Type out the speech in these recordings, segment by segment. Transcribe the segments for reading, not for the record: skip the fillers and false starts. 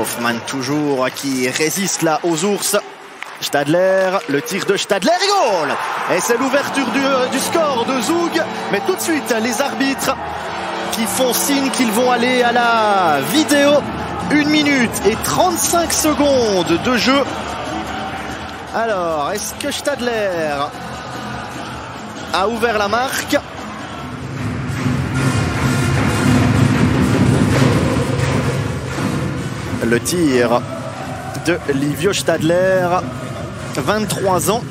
Hoffmann toujours qui résiste là aux ours. Stadler, le tir de Stadler et goal. Et c'est l'ouverture du score de Zug. Mais tout de suite, les arbitres qui font signe qu'ils vont aller à la vidéo. 1 minute et 35 secondes de jeu. Alors, est-ce que Stadler a ouvert la marque? Le tir de Livio Stadler, 23 ans,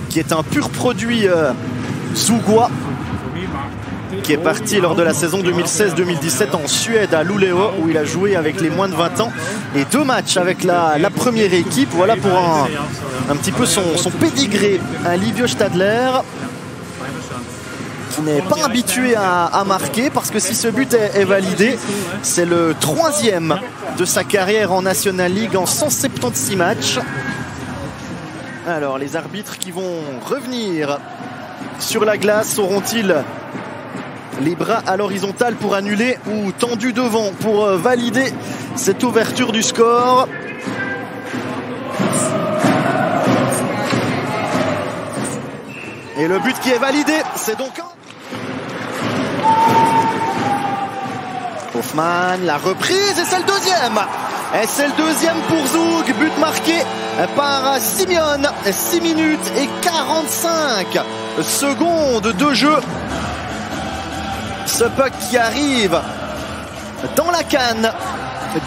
qui est un pur produit zougois, qui est parti lors de la saison 2016-2017 en Suède à Luleå, où il a joué avec les moins de 20 ans et 2 matchs avec la première équipe. Voilà pour un petit peu son pédigré, un Livio Stadler, qui n'est pas habitué à marquer, parce que si ce but est validé, c'est le 3e de sa carrière en National League en 176 matchs. Alors les arbitres qui vont revenir sur la glace, auront-ils les bras à l'horizontale pour annuler ou tendus devant pour valider cette ouverture du score? Et le but qui est validé, c'est donc Hoffmann, la reprise, et c'est le 2e. Et c'est le 2e pour Zug, but marqué par Simeon. 6 minutes et 45 secondes de jeu. Ce puck qui arrive dans la canne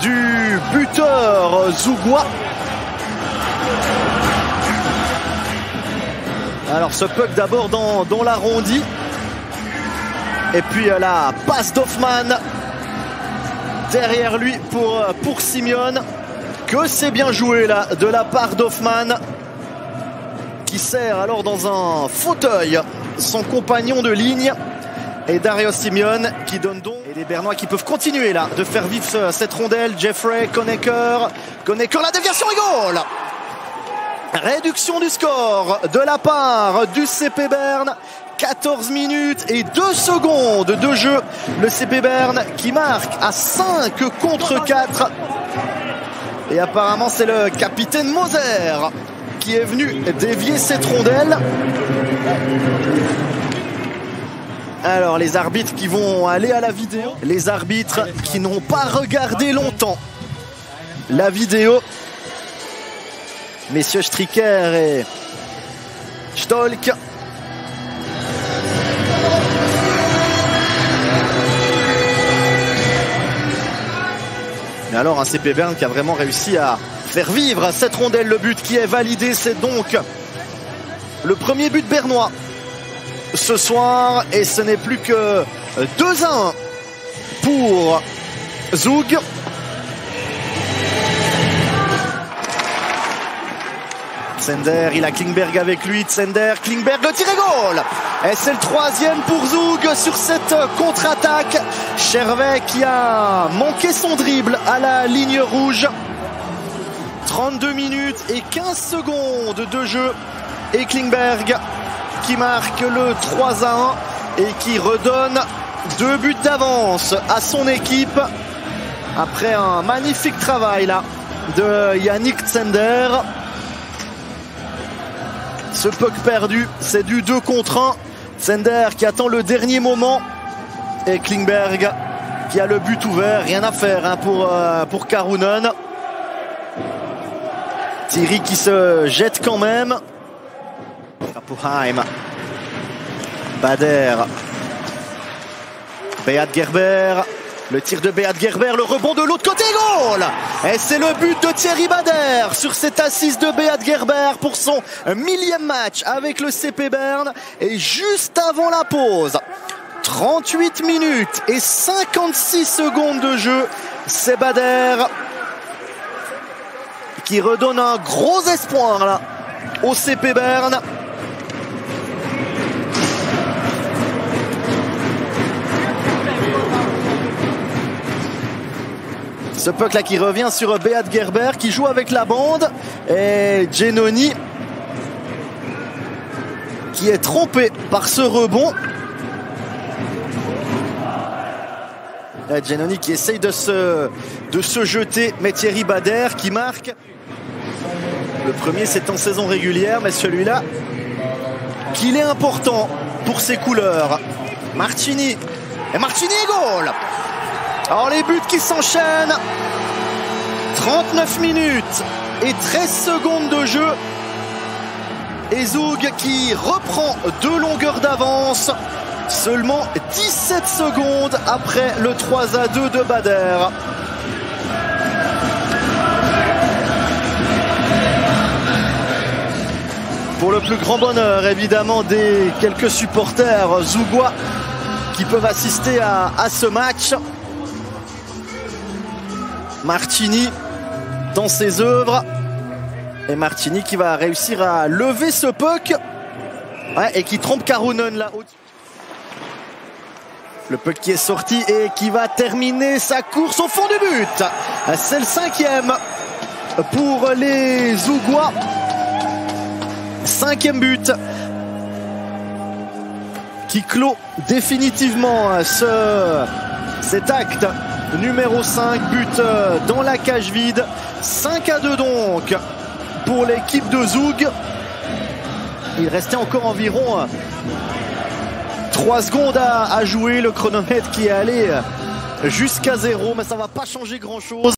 du buteur zougois. Alors ce puck d'abord dans l'arrondi. Et puis la passe d'Hoffmann derrière lui pour Simeon. Que c'est bien joué là de la part d'Hoffmann, qui sert alors dans un fauteuil son compagnon de ligne. Et Dario Simeon qui donne donc. Et les Bernois qui peuvent continuer là de faire vivre cette rondelle. Jeffrey, Konecker, la déviation et goal. Réduction du score de la part du CP Berne. 14 minutes et 2 secondes de jeu. Le CP Berne qui marque à 5 contre 4. Et apparemment c'est le capitaine Moser qui est venu dévier cette rondelle. Alors les arbitres qui vont aller à la vidéo. Les arbitres qui n'ont pas regardé longtemps la vidéo. Messieurs Stricker et Stolk. Et alors un CP Berne qui a vraiment réussi à faire vivre cette rondelle. Le but qui est validé, c'est donc le premier but bernois ce soir. Et ce n'est plus que 2-1 pour Zug. Tsender, il a Klingberg avec lui. Tsender, Klingberg, le tir et goal. Et c'est le 3e pour Zug sur cette contre-attaque. Chervet qui a manqué son dribble à la ligne rouge. 32 minutes et 15 secondes de jeu. Et Klingberg qui marque le 3-1 et qui redonne 2 buts d'avance à son équipe. Après un magnifique travail là de Yannick Tsender. Ce puck perdu, c'est du 2 contre 1. Tsender qui attend le dernier moment. Et Klingberg qui a le but ouvert. Rien à faire hein, pour Karunen. Thierry qui se jette quand même. Rapoheim. Bader. Beat Gerber. Le tir de Beat Gerber, le rebond de l'autre côté, goal. Et c'est le but de Thierry Bader sur cette assise de Beat Gerber pour son 1000e match avec le CP Berne. Et juste avant la pause, 38 minutes et 56 secondes de jeu, c'est Bader qui redonne un gros espoir là au CP Berne. Ce puck là qui revient sur Beat Gerber qui joue avec la bande. Et Genoni qui est trompé par ce rebond. Giannoni qui essaye de se jeter, mais Thierry Bader qui marque. Le premier c'est en saison régulière, mais celui-là qu'il est important pour ses couleurs. Martini, et Martini et goal. Alors les buts qui s'enchaînent. 39 minutes et 13 secondes de jeu. Et Zoug qui reprend 2 longueurs d'avance. Seulement 17 secondes après le 3-2 de Bader. Pour le plus grand bonheur évidemment des quelques supporters zougois qui peuvent assister à ce match. Martini dans ses œuvres. Et Martini qui va réussir à lever ce puck. Ouais, et qui trompe Karunen là-haut. Le puck qui est sorti et qui va terminer sa course au fond du but. C'est le 5e pour les Zougois. 5e but qui clôt définitivement cet acte numéro 5. But dans la cage vide. 5-2 donc pour l'équipe de Zoug. Il restait encore environ 3 secondes à jouer. Le chronomètre qui est allé jusqu'à 0, mais ça va pas changer grand chose.